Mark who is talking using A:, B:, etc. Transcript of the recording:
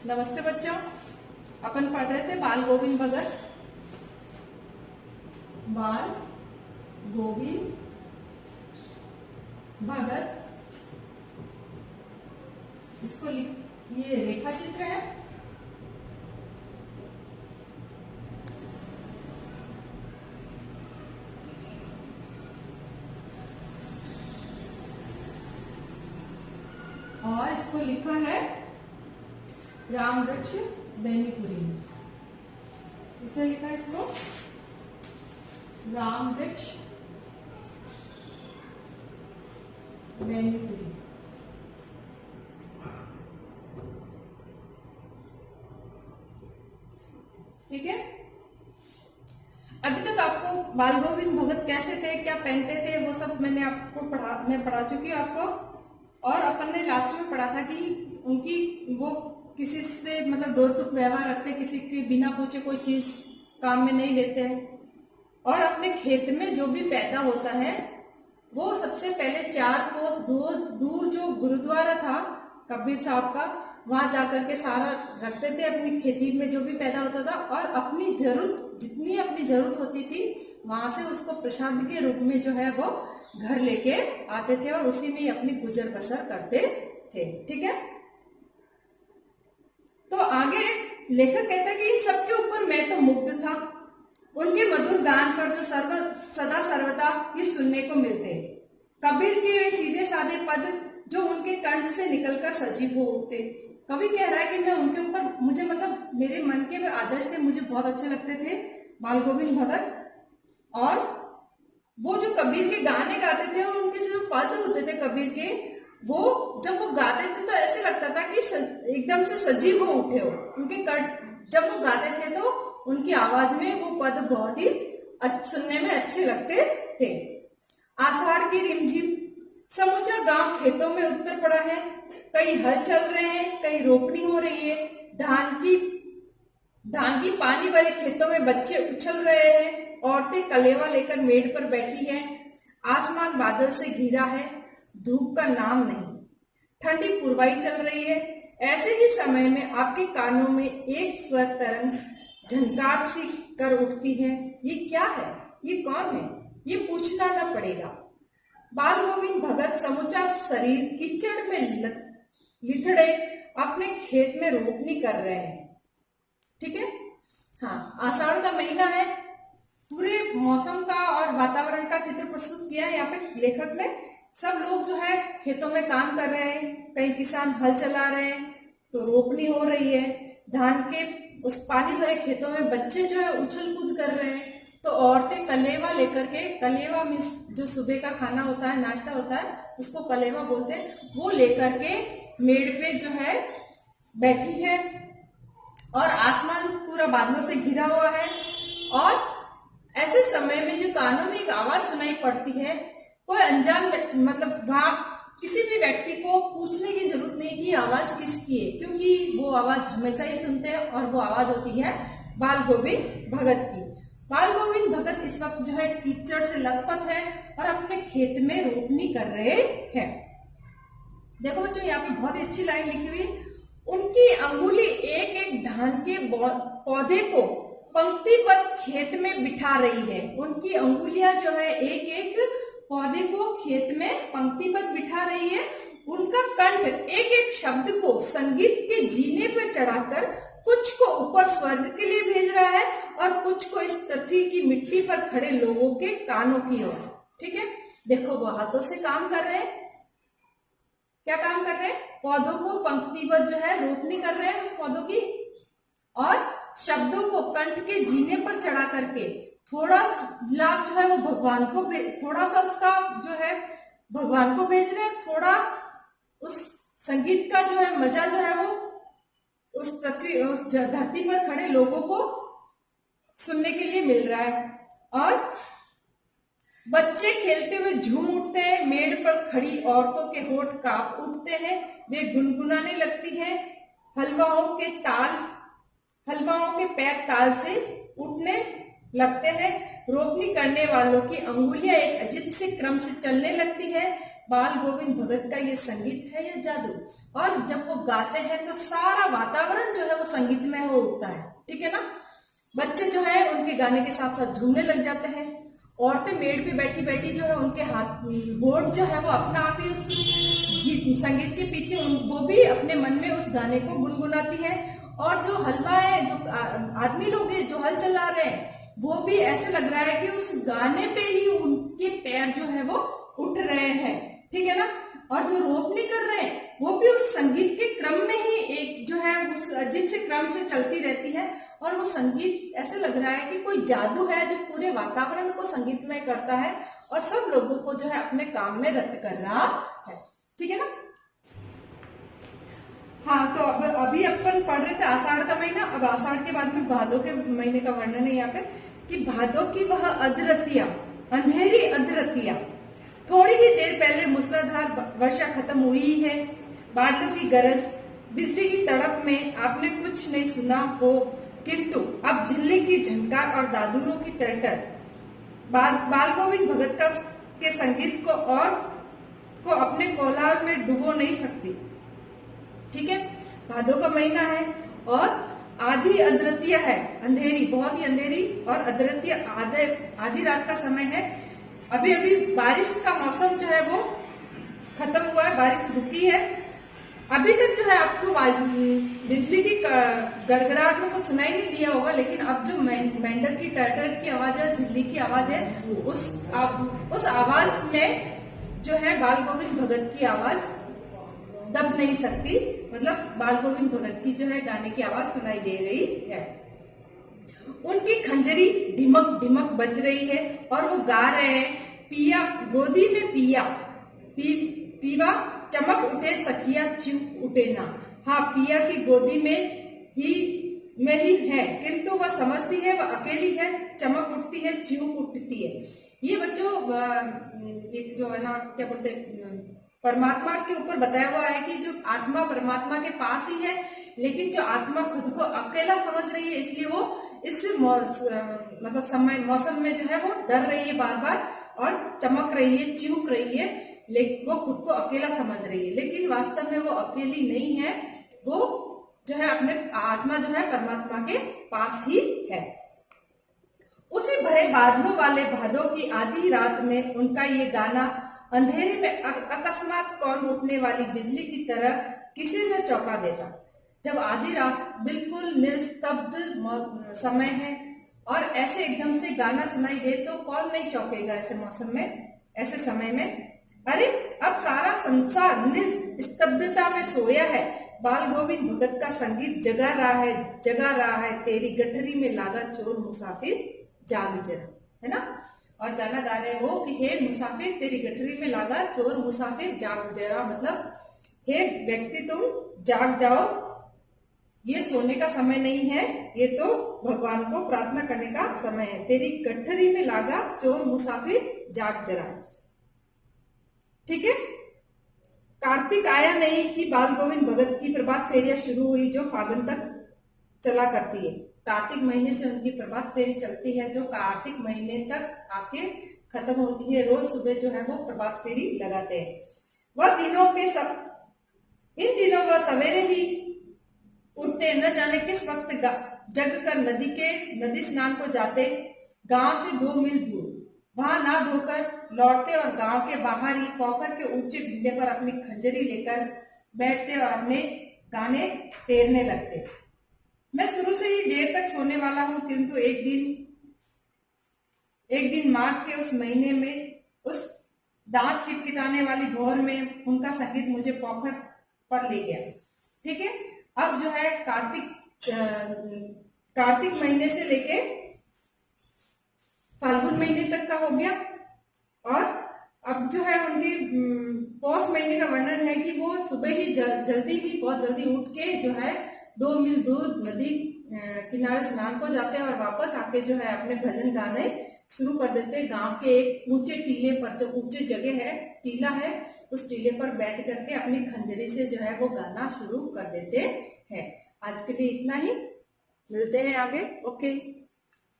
A: नमस्ते बच्चों। अपन पढ़ रहे थे बाल गोविंद भगत। बाल गोविंद भगत, इसको ये रेखा चित्र है। और इसको लिखा है राम वृक्ष बेनीपुरी। इसने लिखा है इसको राम वृक्ष बेनीपुरी। ठीक है। अभी तक आपको बाल गोविंद भगत कैसे थे, क्या पहनते थे, वो सब मैं पढ़ा चुकी हूँ आपको। और अपन ने लास्ट में पढ़ा था कि उनकी वो किसी से मतलब डोर टू व्यवहार रखते, किसी के बिना पूछे कोई चीज काम में नहीं लेते हैं। और अपने खेत में जो भी पैदा होता है वो सबसे पहले 4 कोस दूर जो गुरुद्वारा था कबीर साहब का, वहां जाकर के सारा रखते थे अपनी खेती में जो भी पैदा होता था। और अपनी जरूरत जितनी अपनी जरूरत होती थी वहां से उसको प्रसाद के रूप में जो है वो घर लेके आते थे और उसी में ही अपनी गुजर बसर करते थे। ठीक है। तो आगे लेखक कहता है कि इन सबके ऊपर मैं तो मुग्ध था। उनके मधुर गान पर जो सदा सर्वदा ये सुनने को मिलते। कबीर के वे सीधे साधे पद जो उनके कंठ से निकलकर सजीव हो उठते। कवि कह रहा है कि मैं उनके ऊपर मुझे मतलब मेरे मन के वे आदर्श थे, मुझे बहुत अच्छे लगते थे बाल गोविंद भगत। और वो जो कबीर के गाने गाते थे और उनके जो पद होते थे कबीर के, वो जब वो गाते थे तो ऐसे लगता था कि एकदम से सजीव हो उठे हो उनके कंठ। जब वो गाते थे तो उनकी आवाज में वो पद बहुत ही सुनने में अच्छे लगते थे। आषाढ़ की रिमझिम, समूचा गांव खेतों में उतर पड़ा है। कई हल चल रहे हैं, कई रोपनी हो रही है। धान की पानी भरे खेतों में बच्चे उछल रहे हैं। औरतें कलेवा लेकर मेड़ पर बैठी हैं। आसमान बादल से घिरा है, धूप का नाम नहीं। ठंडी पुरवाई चल रही है। ऐसे ही समय में आपके कानों में एक स्वर तरंग झनकार सी कर उठती है। ये क्या है, ये कौन है, ये पूछना न पड़ेगा। बाल गोविंद भगत समूचा शरीर कीचड़ में लिथड़े अपने खेत में रोपनी कर रहे हैं। ठीक है। हाँ, आषाढ़ का महीना है। पूरे मौसम का और वातावरण का चित्र प्रस्तुत किया है यहाँ पे लेखक ने। सब लोग जो है खेतों में काम कर रहे हैं। कई किसान हल चला रहे हैं तो रोपनी हो रही है। धान के उस पानी भरे खेतों में बच्चे जो है उछल कूद कर रहे हैं। तो औरतें कलेवा लेकर के, कलेवा मीन्स जो सुबह का खाना होता है, नाश्ता होता है, उसको कलेवा बोलते हैं, वो लेकर के मेड़ पे जो है बैठी है। और आसमान पूरा बादलों से घिरा हुआ है। और ऐसे समय में जो कानों में एक आवाज सुनाई पड़ती है, कोई अनजान मतलब वहां किसी भी व्यक्ति को पूछने की जरूरत नहीं कि आवाज किसकी है, क्योंकि वो आवाज हमेशा ही सुनते हैं। और वो आवाज होती है बाल गोविंद भगत की। बाल गोविंद भगत इस वक्त जो है कीचड़ से लथपथ है और अपने खेत में रोपनी कर रहे हैं। देखो बच्चों, यहाँ पे बहुत ही अच्छी लाइन लिखी हुई। उनकी अंगुली एक एक धान के पौधे को पंक्तिबद्ध खेत में बिठा रही है। उनकी अंगुलियां जो है एक एक पौधे को खेत में पंक्तिबद्ध बिठा रही है। उनका कंठ एक एक शब्द को संगीत के जीने पर चढ़ाकर कुछ को ऊपर स्वर्ग के लिए भेज रहा है और कुछ को इस पृथ्वी की मिट्टी पर खड़े लोगों के कानों की ओर। ठीक है। देखो, वो हाथों से काम कर रहे हैं। क्या काम कर रहे हैं? पौधों को पंक्तिबद्ध जो है रोपनी कर रहे हैं उस पौधों की। और शब्दों को कंठ के जीने पर चढ़ा करके थोड़ा लाभ जो है वो भगवान को, थोड़ा सा उसका जो है भगवान को भेज रहे हैं। थोड़ा उस संगीत का जो है मजा जो है वो उस धरती पर खड़े लोगों को सुनने के लिए मिल रहा है। और बच्चे खेलते हुए झूम उठते हैं। मेड़ पर खड़ी औरतों के होठ कांप उठते हैं। वे गुनगुनाने लगती हैं। हलवाओं के पैर ताल से उठने लगते हैं। रोपनी करने वालों की अंगुलियां एक अजीब से क्रम से चलने लगती है। बाल गोविंद भगत का ये संगीत है या जादू। और जब वो गाते हैं तो सारा वातावरण जो है वो संगीतमय हो उठता है, ठीक है ना। बच्चे जो है उनके गाने के साथ साथ झूमने लग जाते हैं। औरतें मेड़ पे बैठी बैठी जो है उनके हाथ होठ जो है वो अपना आप ही उस संगीत के पीछे वो भी अपने मन में उस गाने को गुनगुनाती है। और जो हलवा है, जो आदमी लोग हैं जो हल चला रहे हैं, वो भी ऐसे लग रहा है कि उस गाने पे ही उनके पैर जो है वो उठ रहे हैं, ठीक है ना। और जो रोपनी कर रहे हैं वो भी उस संगीत के क्रम में ही एक जो है उस अजीब से क्रम से चलती रहती है। और वो संगीत ऐसे लग रहा है कि कोई जादू है जो पूरे वातावरण को संगीतमय करता है और सब लोगों को जो है अपने काम में रत कर रहा है, ठीक है ना। हाँ, तो अब अभी अपन पढ़ रहे थे आषाढ़ का महीना। अब आषाढ़ के बाद में भादों के महीने का वर्णन है यहाँ पे कि भादों की वह अधरतिया, अंधेरी अधरतिया, थोड़ी ही देर पहले मूसलाधार वर्षा खत्म हुई है। बादलों की गरज, बिजली की तड़प में आपने कुछ नहीं सुना हो, किंतु अब झिल्ली की झनकार और दादुरों की टरटर बाल गोविंद भगत का के संगीत को अपने कोलाहल में डुबो नहीं सकती, ठीक है। भादों का महीना है और आधी अधरतिया है, अंधेरी, बहुत ही अंधेरी, और अधरतिया आधी रात का समय है। अभी अभी बारिश का मौसम जो है वो खत्म हुआ है, बारिश रुकी है। अभी तक जो है आपको बिजली की गड़गड़ाहट में कुछ सुनाई नहीं दिया होगा, लेकिन अब जो मेंढक की टरटर की आवाज है, झिल्ली की आवाज है, उस आवाज में जो है बाल गोविंद भगत की आवाज दब नहीं सकती। मतलब बाल गोविंद भगत की जो है गाने की आवाज सुनाई दे रही है। उनकी खंजरी ढिमक ढिमक बज रही है और वो गा रहे हैं, पिया गोदी में पिया, पीवा चमक उठे सखिया चूक उठे ना। हाँ, पिया की गोदी में ही है, किंतु वह समझती है वह अकेली है, चमक उठती है, चूक उठती है। ये बच्चों एक जो है ना क्या बोलते परमात्मा के ऊपर बताया हुआ है कि जो आत्मा परमात्मा के पास ही है, लेकिन जो आत्मा खुद को अकेला समझ रही है, इसलिए वो इस मतलब समय मौसम में जो है वो डर रही है बार बार और चमक रही है, चूक रही है, लेकिन वो खुद को अकेला समझ रही है, लेकिन वास्तव में वो अकेली नहीं है। वो जो है अपने आत्मा जो है परमात्मा के पास ही है। उसी भरे बादलों वाले भादों की आधी रात में उनका ये गाना अंधेरे में अकस्मात कौन उठने वाली बिजली की तरह किसी न चौंका देता। जब आधी रात बिल्कुल निस्तब्ध समय है और ऐसे एकदम से गाना सुनाई दे तो कौन नहीं चौंकेगा ऐसे मौसम में, ऐसे समय में। अरे अब सारा संसार निस्तब्धता में सोया है, बाल गोविंद भगत का संगीत जगा रहा है, तेरी गठरी में लागा चोर मुसाफिर जाग जरा, है ना। और गाना गा रहे हो कि हे मुसाफिर तेरी गठरी में लागा चोर मुसाफिर जाग जरा, मतलब हे व्यक्ति तुम जाग जाओ, ये सोने का समय नहीं है, ये तो भगवान को प्रार्थना करने का समय है। तेरी गठरी में लागा चोर मुसाफिर जाग जरा, ठीक है। कार्तिक आया नहीं कि बाल गोविंद भगत की प्रभात फेरियां शुरू हुई जो फागुन तक चला करती है। कार्तिक महीने से उनकी प्रभात फेरी चलती है जो कार्तिक महीने तक आके खत्म होती है। रोज सुबह जो है वो प्रभात फेरी लगाते हैं। वह दिनों के इन दिनों वह सवेरे ही उठते, न जाने किस वक्त जग कर नदी स्नान को जाते, गांव से 2 मील दूर, वहां नहा धोकर लौटते और गांव के बाहर ही पौकर के ऊंचे भिंडे पर अपनी खंजरी लेकर बैठते और अपने गाने तेरने लगते। मैं शुरू से ही देर तक सोने वाला हूं, किंतु एक दिन माघ के उस महीने में उस दांत टिटकिटाने वाली भोर में उनका संगीत मुझे पौखर पर ले गया, ठीक है। अब जो है कार्तिक महीने से लेके फाल्गुन महीने तक का हो गया और अब जो है उनकी पौष महीने का वर्णन है कि वो सुबह ही बहुत जल्दी उठ के जो है 2 मील दूर नदी किनारे स्नान को जाते हैं और वापस आके जो है अपने भजन गाने शुरू कर देते हैं। गांव के एक ऊंचे टीले पर, जो ऊंचे जगह है, टीला है, उस टीले पर बैठ करके अपनी खंजरी से जो है वो गाना शुरू कर देते हैं। आज के लिए इतना ही, मिलते हैं आगे, ओके।